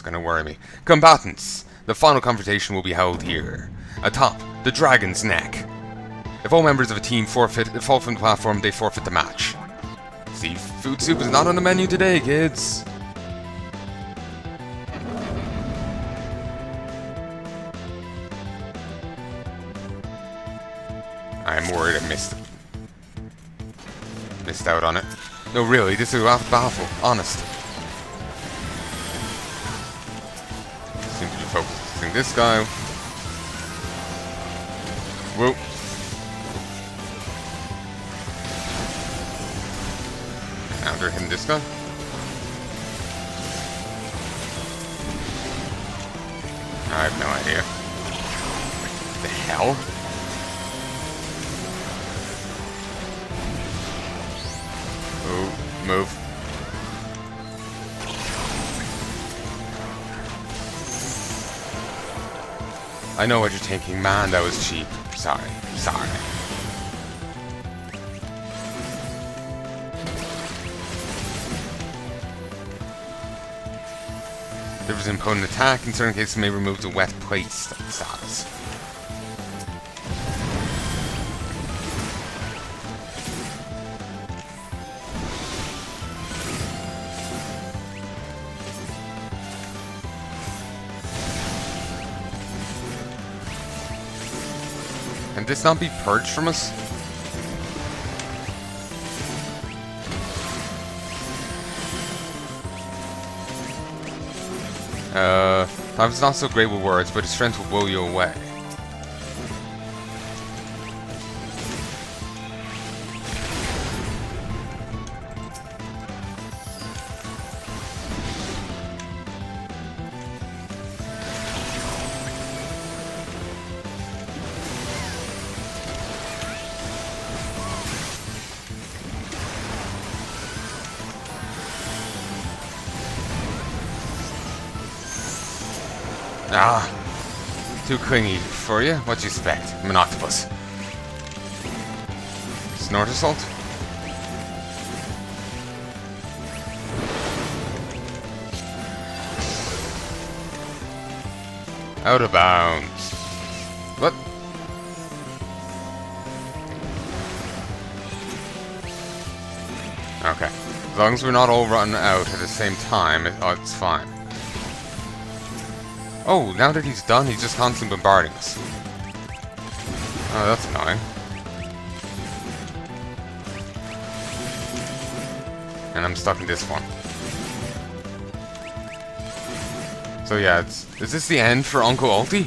gonna worry me. Combatants! The final confrontation will be held here. Atop the dragon's neck. If all members of a team fall from the platform, they forfeit the match. Seafood soup is not on the menu today, kids. I'm worried I missed out on it. No, really, this is baffle. Honest. Seem to be focusing this guy. Whoa. Now they're hitting this guy. I have no idea. What the hell? Oh, move. I know what you're thinking, man, that was cheap. Sorry. Difference in opponent attack in certain cases may remove the wet plate status. Can this not be purged from us? Time's not so great with words, but his strength will blow you away. Ah, too clingy for you? What do you expect? I'm an octopus. Snort assault? Out of bounds. What? Okay. As long as we're not all running out at the same time, it's fine. Oh, now that he's done, he's just constantly bombarding us. Oh, that's annoying. And I'm stuck in this one. So yeah, is this the end for Uncle Ul'dah?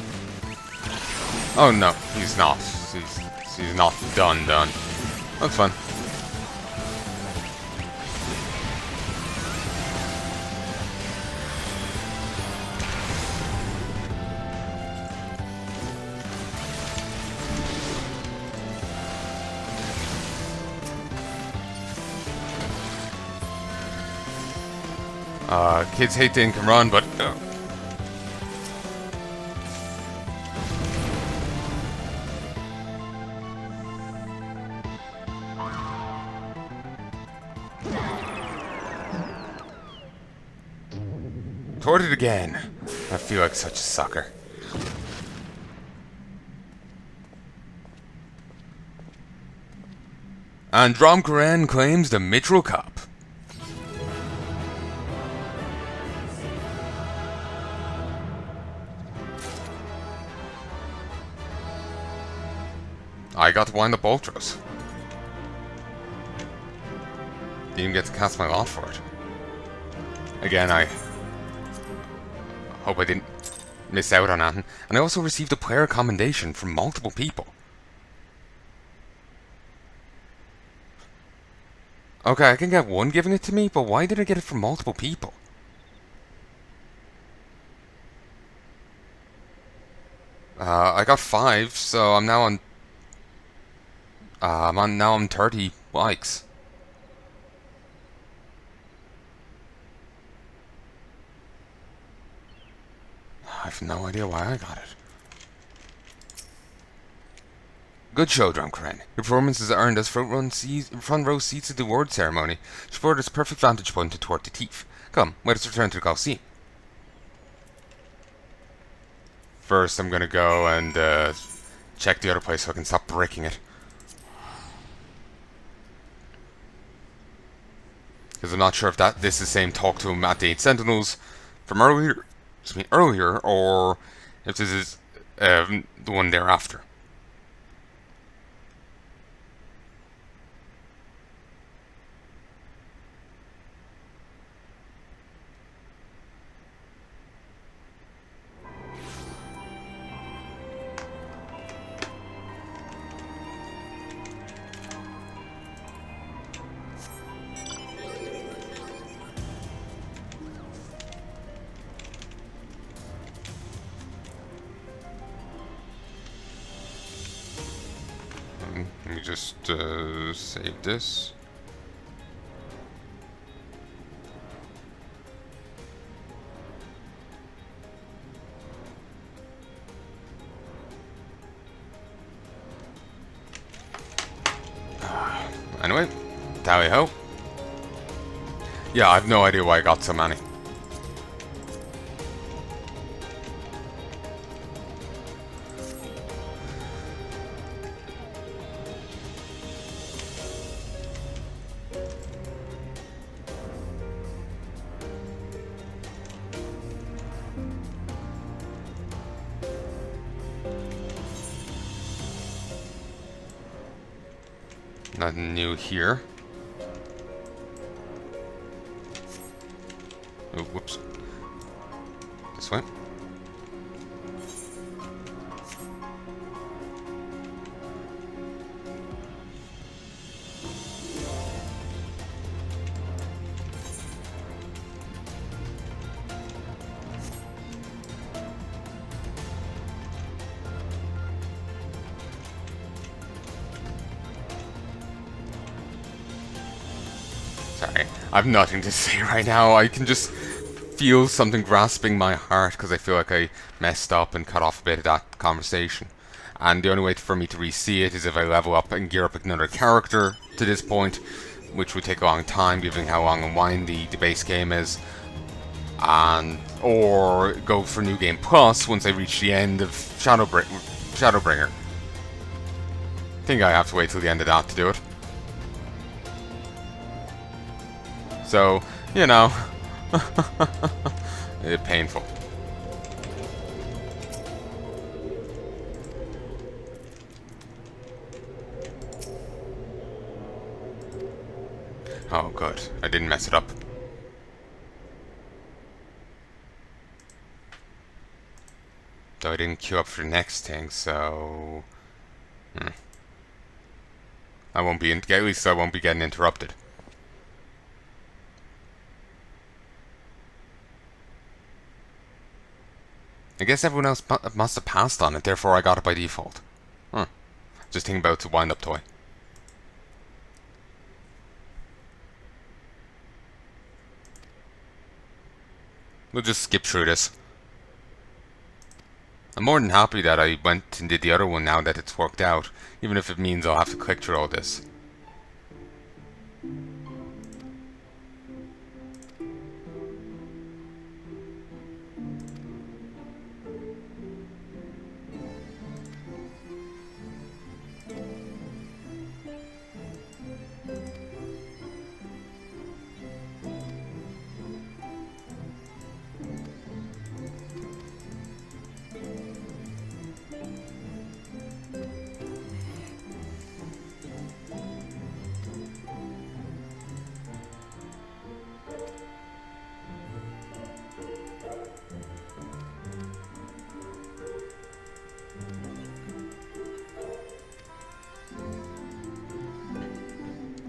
Oh no, he's not. He's not done. That's fun. Kids hate to can run, but toward it again. I feel like such a sucker. And Dromkaren claims the Mithril Cup. I got to wind up Ultras. Didn't even get to cast my lot for it. Again, I hope I didn't miss out on anything. And I also received a player commendation from multiple people. Okay, I can get one giving it to me, but why did I get it from multiple people? I got 5, so I'm now on now I'm 30 likes. I have no idea why I got it. Good show, Dromkaren. Your performance has earned us front row seats at the award ceremony, which afforded us perfect vantage point to thwart the thief. Come, let us return to the Colosseum. First, I'm gonna go and check the other place so I can stop breaking it. Because I'm not sure if this is the same talk to him at the 8 Sentinels from earlier, or if this is the one thereafter. Let me just save this. Anyway, tally ho. Yeah, I have no idea why I got so many. Nothing new here. Oh, whoops. This way. Sorry, I have nothing to say right now. I can just feel something grasping my heart because I feel like I messed up and cut off a bit of that conversation. And the only way for me to re-see it is if I level up and gear up another character to this point, which would take a long time given how long and windy the base game is. And or go for New Game Plus once I reach the end of Shadowbringer. I think I have to wait till the end of that to do it. So, you know, it's painful. Oh, good. I didn't mess it up. Though I didn't queue up for the next thing, so... I won't be, at least I won't be getting interrupted. I guess everyone else must have passed on it, therefore I got it by default. Just thinking about the wind-up toy. We'll just skip through this. I'm more than happy that I went and did the other one now that it's worked out, even if it means I'll have to click through all this.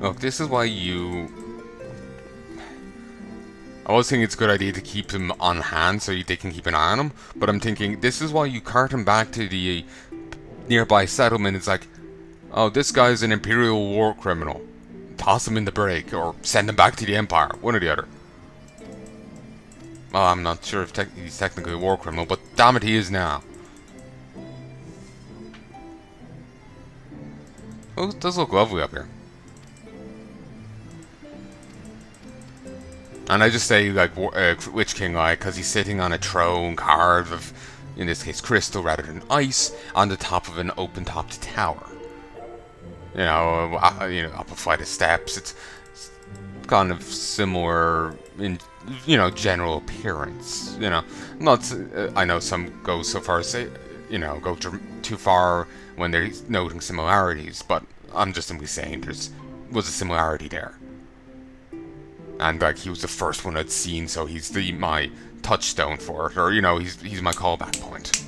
Look, this is why I always think it's a good idea to keep them on hand so they can keep an eye on them, but I'm thinking this is why you cart them back to the nearby settlement. It's like, oh, this guy's an Imperial war criminal. Toss him in the brig, or send him back to the Empire, one or the other. Well, I'm not sure if he's technically a war criminal, but damn it, he is now. Oh, it does look lovely up here. And I just say, like, Witch King, like, because he's sitting on a throne carved of, in this case crystal rather than ice, on the top of an open-topped tower. Up a flight of steps. It's kind of similar in, general appearance. Not. I know some go so far as say, go too far when they're noting similarities, but I'm just simply saying was a similarity there. And like he was the first one I'd seen, so he's my touchstone for it, or he's my callback point.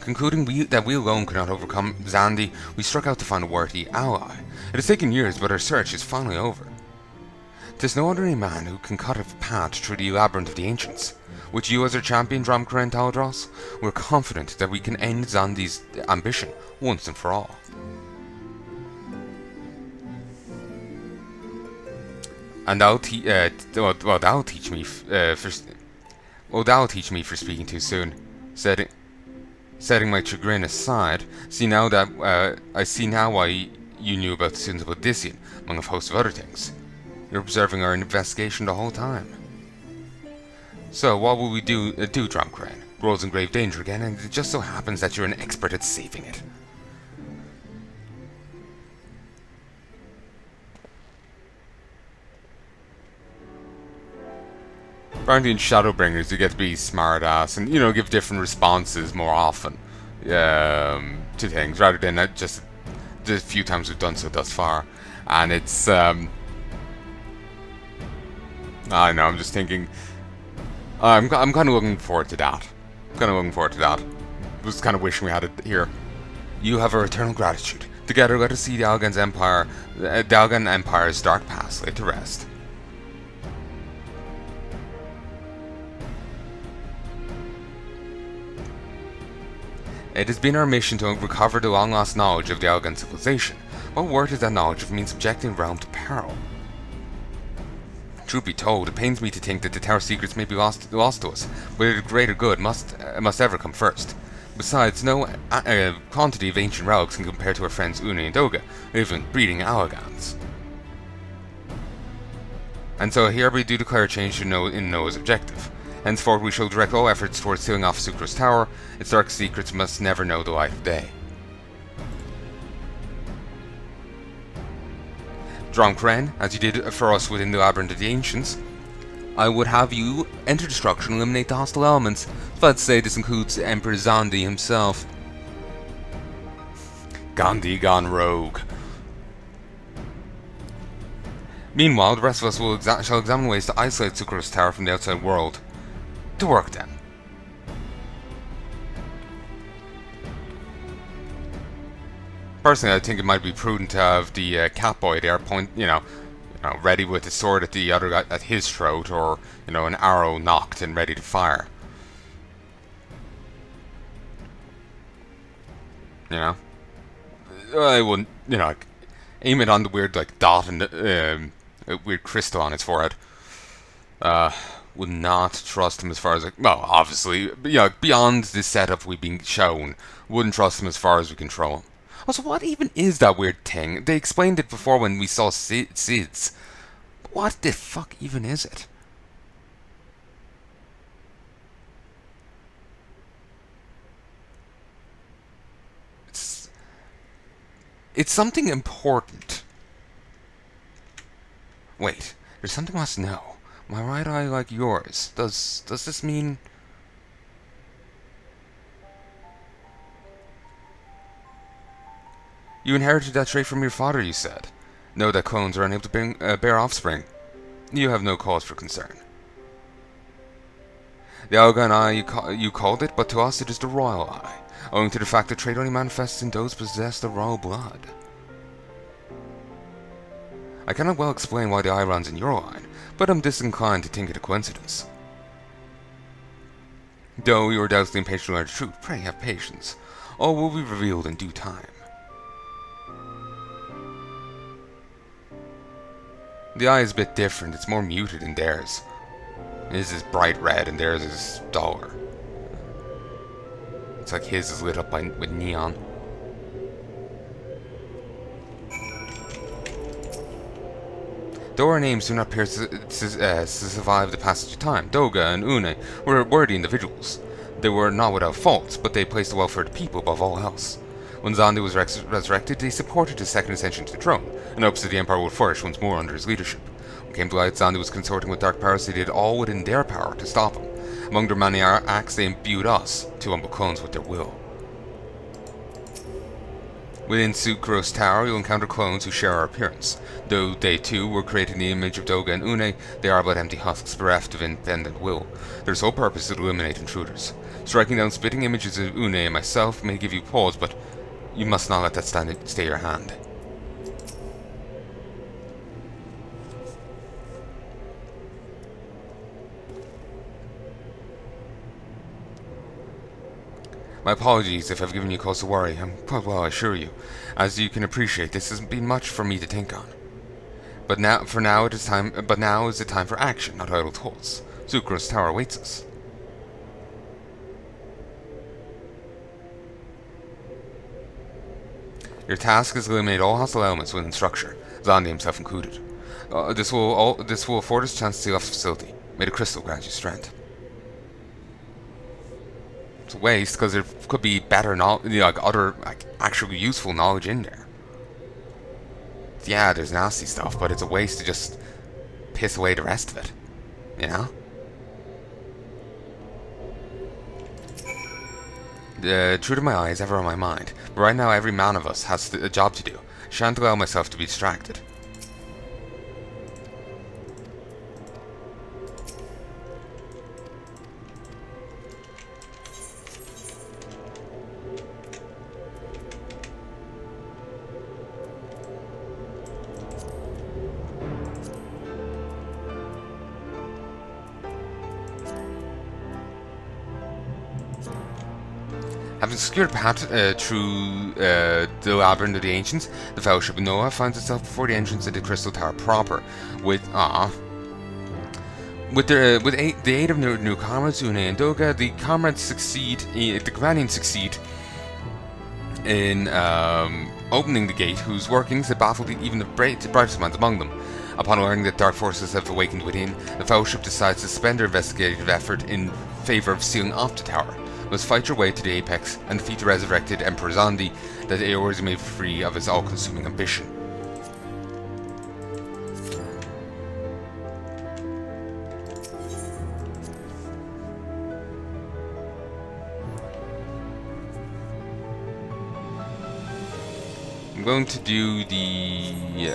Concluding that we alone could not overcome Xandi, we struck out to find a worthy ally. It has taken years, but our search is finally over. 'Tis no ordinary man who can cut a path through the labyrinth of the ancients. With you as our champion, Dromkra and Taldros, we're confident that we can end Xandi's ambition once and for all. And that'll teach me for speaking too soon. Setting my chagrin aside, I see now why you knew about the students of Odyssean, among a host of other things. You're observing our investigation the whole time. So, what will we do, Dromkra? The world's in grave danger again, and it just so happens that you're an expert at saving it. Apparently in Shadowbringers you get to be smart ass and give different responses more often to things rather than just the few times we've done so thus far. And it's I don't know, I'm just thinking I'm kind of looking forward to that. Was kind of wishing we had it here. You have our eternal gratitude. Together let us see the Algan Empire's dark past laid to rest. It has been our mission to recover the long-lost knowledge of the Algan civilization. What worth is that knowledge if it means subjecting the realm to peril? Truth be told, it pains me to think that the tower secrets may be lost to us, but the greater good must ever come first. Besides, no quantity of ancient relics can compare to our friends Una and Doga, even breeding Alagans. And so here we do declare a change in Noah's objective. Henceforth we shall direct all efforts towards sealing off Sucro's tower. Its dark secrets must never know the light of day. Dromkra, as you did for us within the Labyrinth of the Ancients, I would have you enter the structure and eliminate the hostile elements. Let's say this includes Emperor Xandi himself. Gandhi gone rogue. Meanwhile, the rest of us shall examine ways to isolate Sucro's tower from the outside world. To work then. Personally, I think it might be prudent to have the Catboy there ready with a sword at the other guy, at his throat, or an arrow knocked and ready to fire. I wouldn't, aim it on the weird dot and weird crystal on its forehead. Would not trust him as far as obviously, beyond the setup we've been shown, wouldn't trust him as far as we control him. Also, what even is that weird thing? They explained it before when we saw Sid's. What the fuck even is it? It's something important. Wait, there's something I must know. My right eye like yours. Does this mean... You inherited that trait from your father, you said. Know that clones are unable to bear offspring. You have no cause for concern. The Algan eye you called it, but to us it is the royal eye, owing to the fact that trait only manifests in those possessed of royal blood. I cannot well explain why the eye runs in your line, but I'm disinclined to think it a coincidence. Though you are doubtlessly impatient to learn the truth, pray have patience. All will be revealed in due time. The eye is a bit different, it's more muted than theirs. His is bright red and theirs is duller. It's like his is lit up with neon. Though our names do not appear to survive the passage of time, Doga and Une were worthy individuals. They were not without faults, but they placed the welfare of the people above all else. When Xandi was resurrected, they supported his second ascension to the throne, in hopes that the Empire would flourish once more under his leadership. When it came to light, Xandi was consorting with dark powers. They did all within their power to stop him. Among their many acts, they imbued us, two humble clones, with their will. Within Sucrose Tower, you'll encounter clones who share our appearance. Though they too were created in the image of Doga and Une, they are but empty husks bereft of independent will. Their sole purpose is to eliminate intruders. Striking down spitting images of Une and myself may give you pause, but you must not let that stay your hand. My apologies if I've given you cause to worry. I'm quite well, I assure you. As you can appreciate, this hasn't been much for me to think on. But now is the time for action, not idle thoughts. Sucrose Tower awaits us. Your task is to eliminate all hostile elements within the structure, Xandi himself included. This will afford us a chance to seal off the facility. May the crystal grant you strength. It's a waste because there could be better other actually useful knowledge in there. Yeah, there's nasty stuff, but it's a waste to just piss away the rest of it, you know? The truth of my eye is ever on my mind, but right now every man of us has a job to do. I shan't allow myself to be distracted. Having secured a path through the Labyrinth of the Ancients, the Fellowship of Noah finds itself before the entrance of the Crystal Tower proper. With the aid of new comrades, Une and Doga, the companions succeed in opening the gate, whose workings have baffled even the brightest minds among them. Upon learning that dark forces have awakened within, the Fellowship decides to suspend their investigative effort in favor of sealing off the tower. Must fight your way to the apex and defeat the resurrected Emperor Xandi, that Eeyore may be free of his all-consuming ambition. I'm going to do the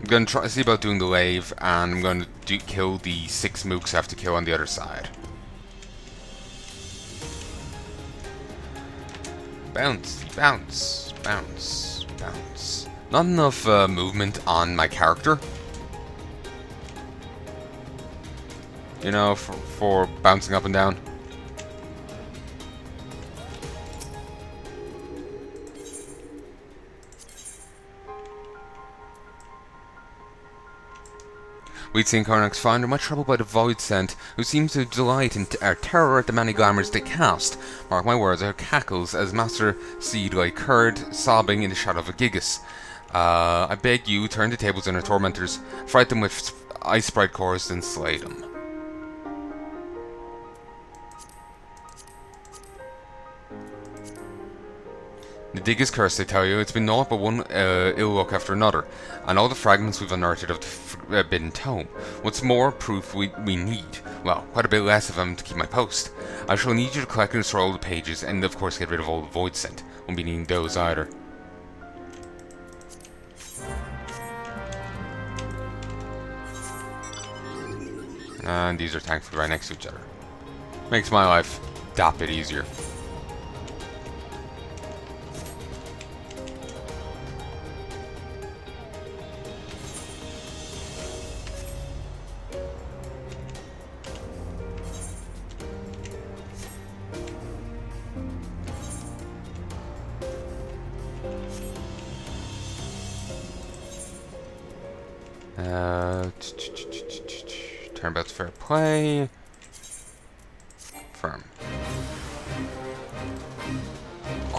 I'm going to try to see about doing the Lave, and I'm going to kill the 6 mooks I have to kill on the other side. Bounce, bounce, bounce, bounce. Not enough movement on my character, you know, for bouncing up and down. We'd seen Karnak's founder much troubled by the Void Scent, who seems to delight in terror at the many glamours they cast. Mark my words, our cackles as Master Seed lay curd, sobbing in the shadow of a gigas. I beg you, turn the tables on our tormentors, fright them with ice sprite cores, and slay them. The dig is cursed, I tell you. It's been naught but one ill luck after another, and all the fragments we've unearthed of the forbidden tome. What's more proof we need? Well, quite a bit less if I'm to keep my post. I shall need you to collect and destroy all the pages, and of course get rid of all the Void Scent. Won't be needing those either. And these are thankfully right next to each other. Makes my life that bit easier. Turnabout's fair play. Firm.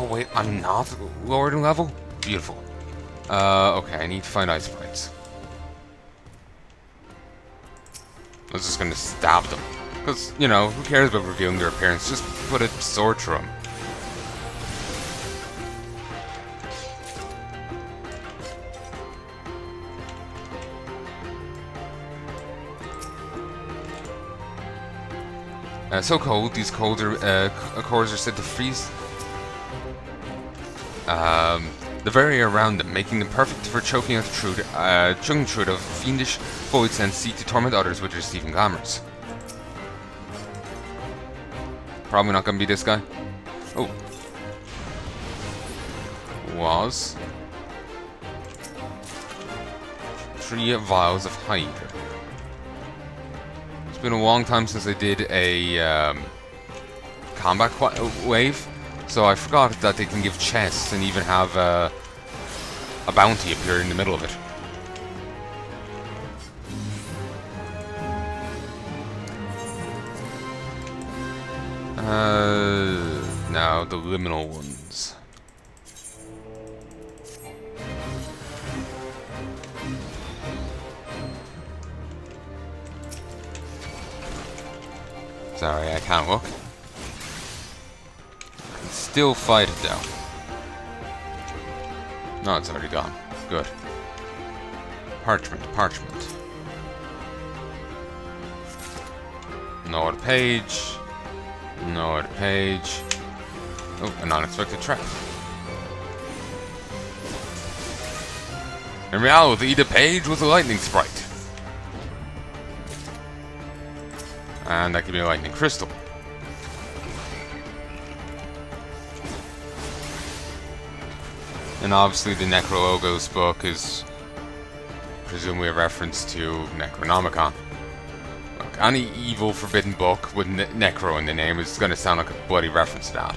wait, I'm not lowered in level? Beautiful. Okay, I need to find ice sprites. I was just gonna stab them. Because, you know, who cares about revealing their appearance? Just put a sword through them. So cold, these cores are said to freeze the very air around them, making them perfect for choking out the truth of fiendish voids and seek to torment others with their deceiving glamours. Probably not gonna be this guy. Oh. Was 3 vials of hide. It's been a long time since I did a combat wave, so I forgot that they can give chests and even have a bounty appear in the middle of it. Now the liminal ones. Sorry, I can't look. Can still fight it though. No, it's already gone. Good. Parchment, parchment. No other page. No other page. Oh, an unexpected trap. In reality, the page was a lightning sprite. And that could be a lightning crystal. And obviously the Necrologos book is presumably a reference to Necronomicon. Look, any evil forbidden book with Necro in the name is going to sound like a bloody reference to that.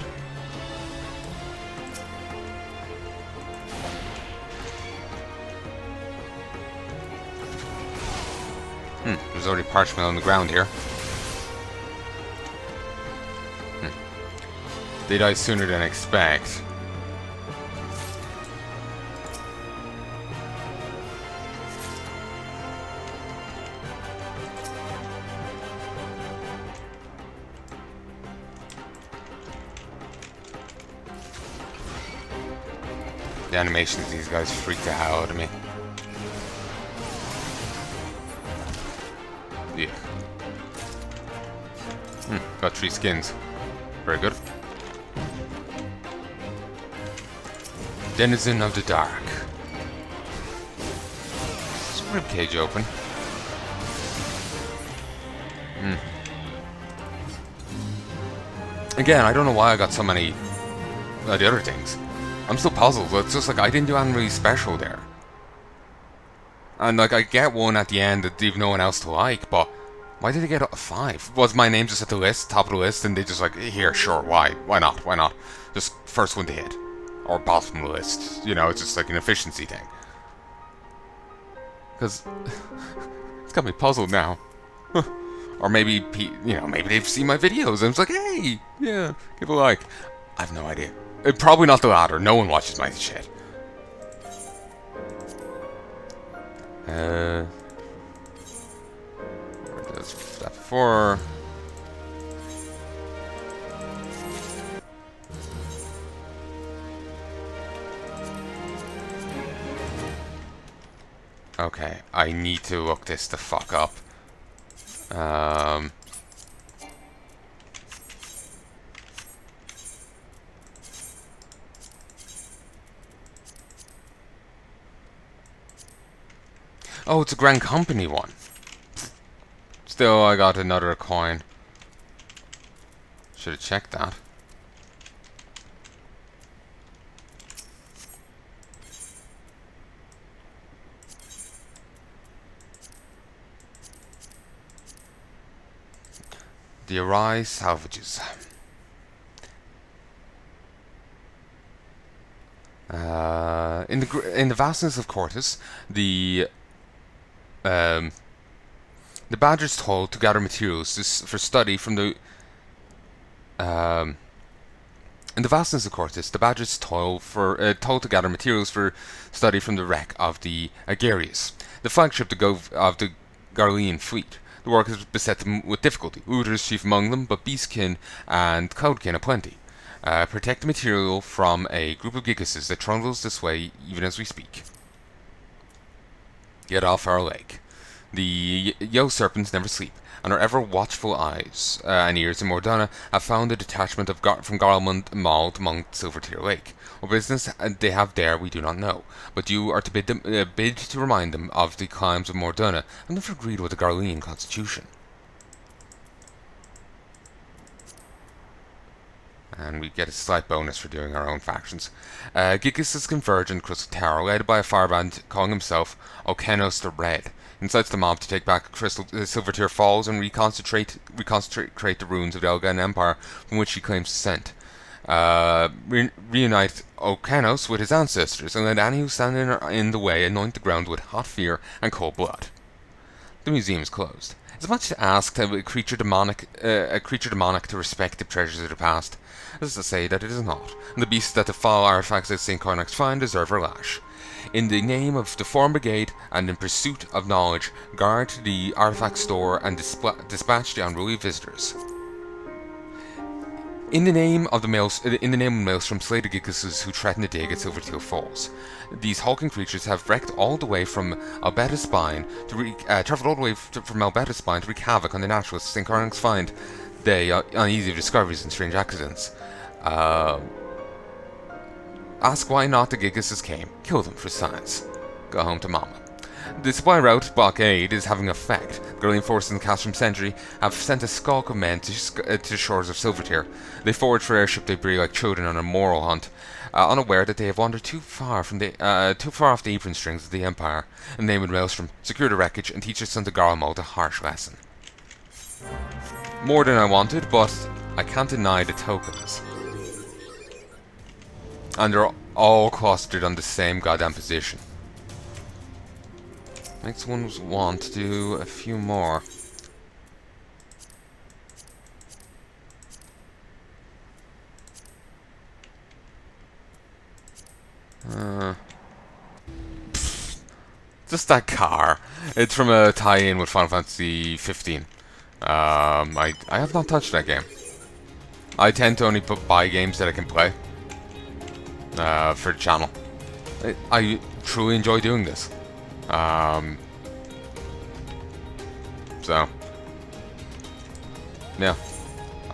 There's already parchment on the ground here. They die sooner than I expect. The animations of these guys freak the hell out of me. Yeah. Got 3 skins. Very good. Denizen of the Dark. Is the ribcage open? Again, I don't know why I got so many the other things. I'm still puzzled. It's just like I didn't do anything really special there. And like I get one at the end that leave no one else to like, but why did they get 5? Was my name just at the list, top of the list, and they just like, here, sure, why? Why not? Why not? Just first one to hit. Or bottom of the list. You know, it's just like an efficiency thing. Because it's got me puzzled now. Or maybe, you know, maybe they've seen my videos and it's like, hey, yeah, give a like. I have no idea. Probably not the latter. No one watches my shit. Where does that 4? Okay, I need to look this the fuck up. Oh, it's a Grand Company one. Still, I got another coin. Should have checked that. The Arai salvages. In the vastness of Cortus, the Badger's told to gather materials for study from the In the vastness of Cortis, the Badgers toil to gather materials for study from the wreck of the Aegarius, the flagship of the Garlean fleet. The work has beset them with difficulty, Ul'dah's chief among them, but Beastkin and Cloudkin aplenty. Protect the material from a group of Gigases that trundles this way even as we speak. Yet off our lake. The Yo serpents never sleep, and our ever watchful eyes and ears in Mordana have found a detachment from Garlemund mauled among Silvertear Lake. What business they have there we do not know, but you are to bid to remind them of the climes of Mordana and never agreed with the Garlean constitution. And we get a slight bonus for doing our own factions. Gigas converge in Crystal Tower, led by a firebrand calling himself Okenos the Red. Incites the mob to take back Silvertear Falls and reconcentrate the ruins of the Elgan Empire from which he claims descent. Reunite Okenos with his ancestors, and let any who stand in the way anoint the ground with hot fear and cold blood. The museum is closed. It's much to ask a creature demonic to respect the treasures of the past. This is to say that it is not, and the beasts that defile artifacts that St. Carnax find deserve her lash. In the name of the Foreign Brigade and in pursuit of knowledge, guard the artifact store and dispatch the unruly visitors. In the name of Maelstrom, slay the Gigases who threaten to dig at Silvertear Falls. These hulking creatures have traveled all the way from Albetta Spine to wreak havoc on the naturalists St. Carnax find they uneasy discoveries and strange accidents. Ask why not the Gigases came. Kill them for science. Go home to Mama. The supply route blockade is having effect. The Garlean forces in the Castrum Century have sent a skulk of men to the shores of Silvertear. They forage for airship debris like children on a moral hunt, unaware that they have wandered too far off the apron strings of the Empire. And they would Maelstrom secure the wreckage and teach their son to Garlemald a harsh lesson. More than I wanted, but I can't deny the tokens. And they're all clustered on the same goddamn position. Makes one want to do a few more. Just that car. It's from a tie-in with Final Fantasy XV. I have not touched that game. I tend to only buy games that I can play for the channel. I truly enjoy doing this. So yeah,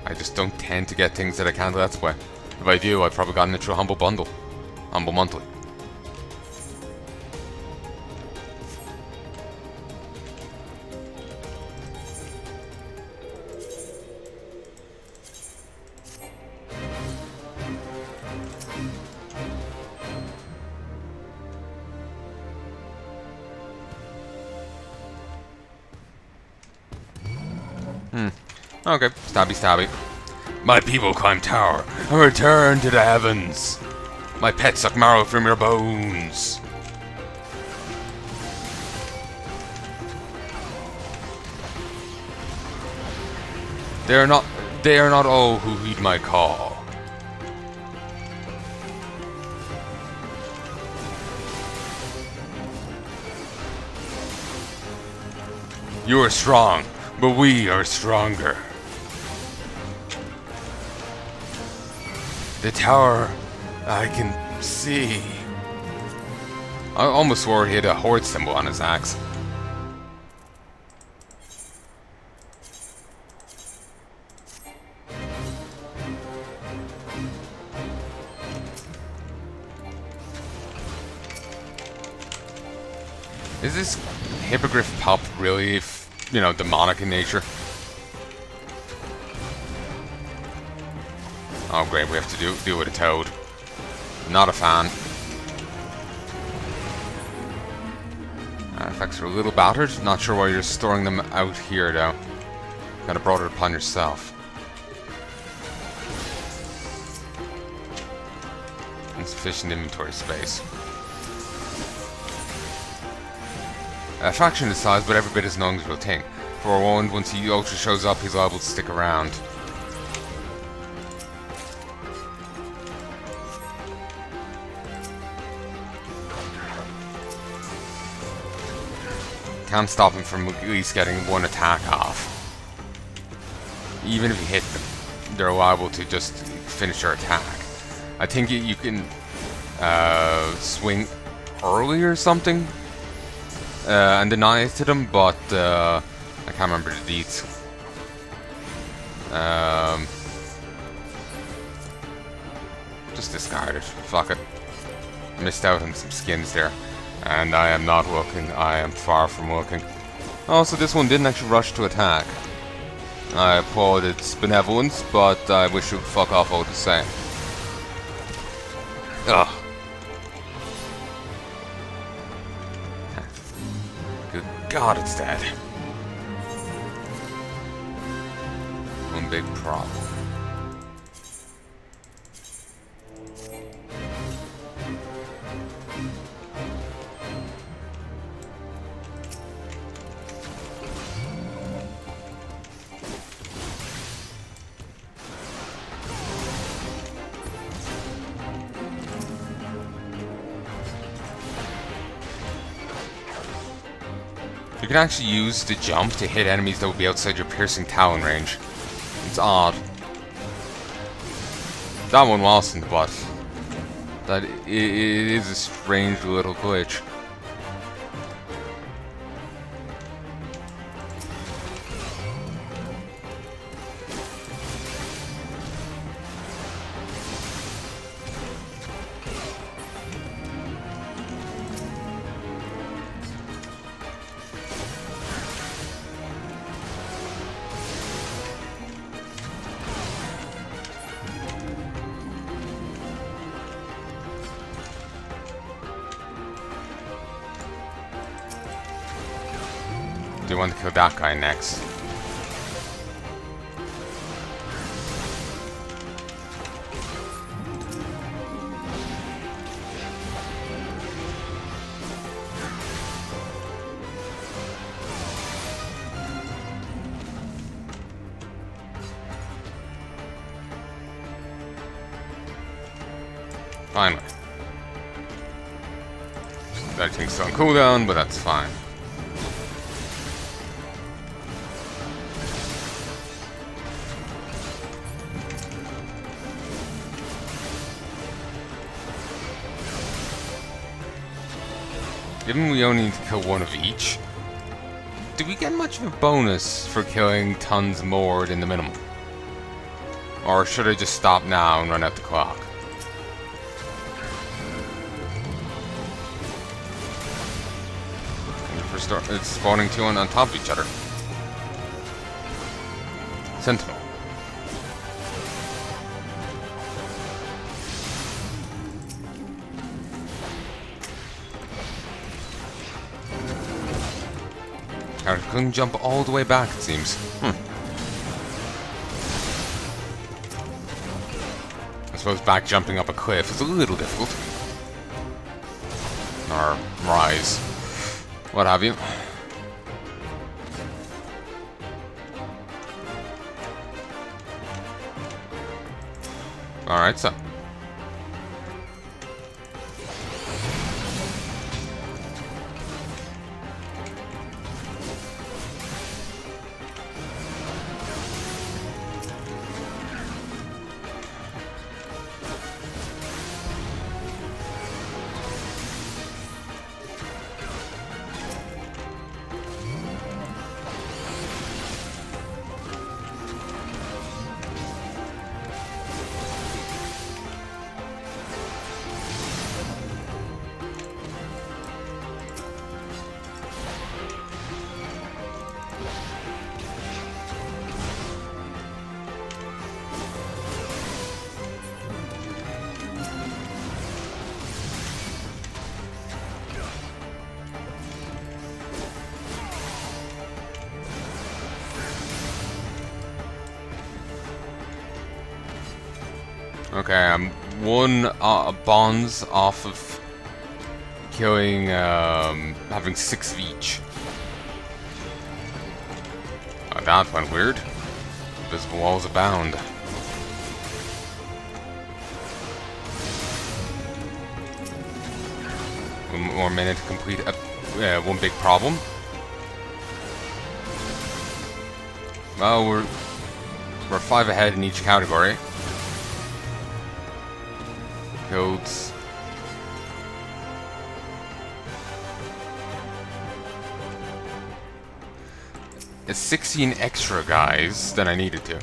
I just don't tend to get things that I can't let's play. If I do, I've probably gotten it through a Humble Bundle, Humble Monthly. Okay, stabby. My people climb tower and return to the heavens. My pets suck marrow from your bones. They are not all who heed my call. You are strong, but we are stronger. The tower I can see. I almost swore he had a horde symbol on his axe. Is this hippogriff pup really, demonic in nature? Oh great, we have to deal with a toad. Not a fan. Artifacts are a little battered. Not sure why you're storing them out here though. Kinda brought it upon yourself. Insufficient inventory space. A faction this size, but every bit as long as real thing. Forewarned, once he Ultra shows up, he's liable to stick around. can't stop him from at least getting one attack off. Even if you hit them, they're liable to just finish their attack. I think you can swing early or something and deny it to them, but I can't remember the deeds. Just discard it. Fuck it. Missed out on some skins there. And I am not looking. I am far from looking. Also, this one didn't actually rush to attack. I applaud its benevolence, but I wish it would fuck off all the same. Ugh. Good God, it's dead. One big problem. You can actually use the jump to hit enemies that would be outside your piercing talon range. It's odd. That one wasn't, but that it is a strange little glitch. Do you want to kill that guy next? Finally. That thing's still on cooldown, but that's fine. Given we only need to kill one of each, do we get much of a bonus for killing tons more than the minimum? Or should I just stop now and run out the clock? It's spawning two on top of each other. Sentinel. I couldn't jump all the way back, it seems. I suppose back jumping up a cliff is a little difficult. Or rise. What have you. Alright, so. Okay, I'm one bonds off of killing, having 6 of each. Oh, that went weird. Invisible walls abound. One more minute to complete one big problem. Well, we're 5 ahead in each category. Codes. It's 16 extra guys than I needed to.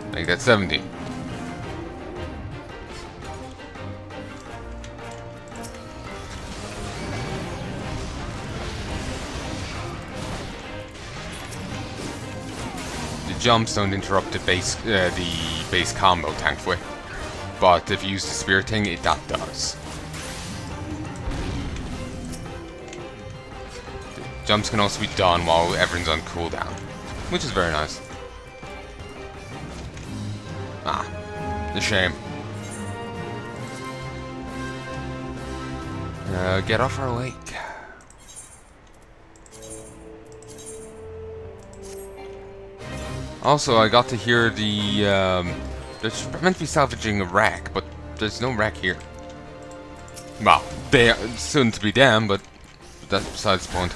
I think that's 17. The jumps don't interrupt the base combo, thankfully. But if you use the spear thing, that does. The jumps can also be done while everyone's on cooldown, which is very nice. Ah, a shame. Get off our lake. Also, I got to hear the, there's meant to be salvaging a wreck, but there's no wreck here. Well, they are soon to be them, but that's besides the point.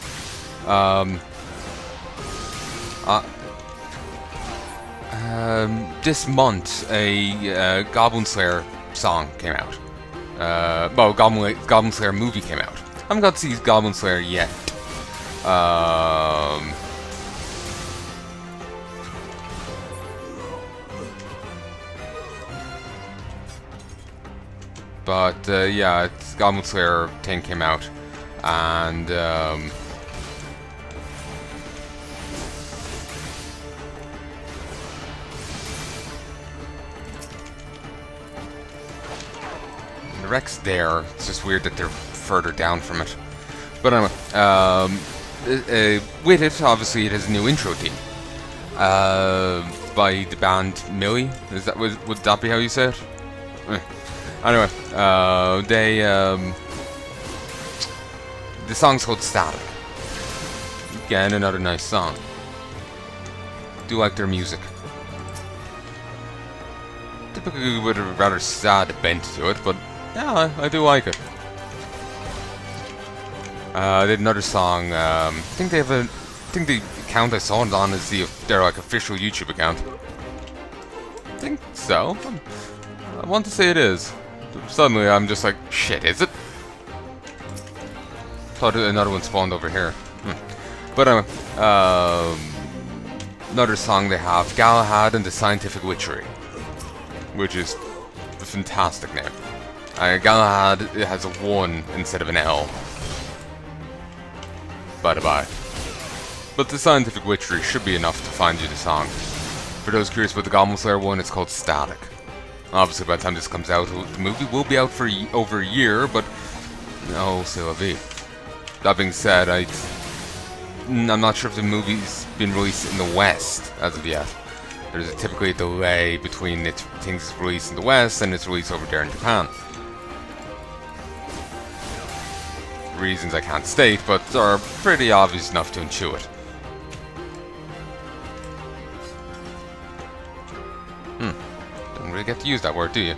This month, a Goblin Slayer song came out. Well, Goblin Slayer movie came out. I haven't got to see Goblin Slayer yet. But yeah, it's Goblin Slayer thing came out, and the wreck's there. It's just weird that they're further down from it. But anyway, with it, obviously, it has a new intro theme by the band Millie. Would that be how you say it? Anyway, the song's called Static. Again, another nice song. Do like their music. Typically with a rather sad bent to it, but yeah, I do like it. They had another song. I think they have I think the account I saw it on is their like official YouTube account. I think so. I want to say it is. Suddenly, I'm just like, shit, is it? Thought another one spawned over here. But anyway, another song they have, Galahad and the Scientific Witchery, which is a fantastic name. Galahad has a 1 instead of an L. Bye-bye. But the Scientific Witchery should be enough to find you the song. For those curious about the Goblin Slayer one, it's called Static. Obviously, by the time this comes out, the movie will be out for over a year, but no, c'est la vie. That being said, I'm not sure if the movie's been released in the West as of yet. There's typically a delay between things released in the West and its release over there in Japan. Reasons I can't state, but are pretty obvious enough to intuit. Don't really get to use that word, do you?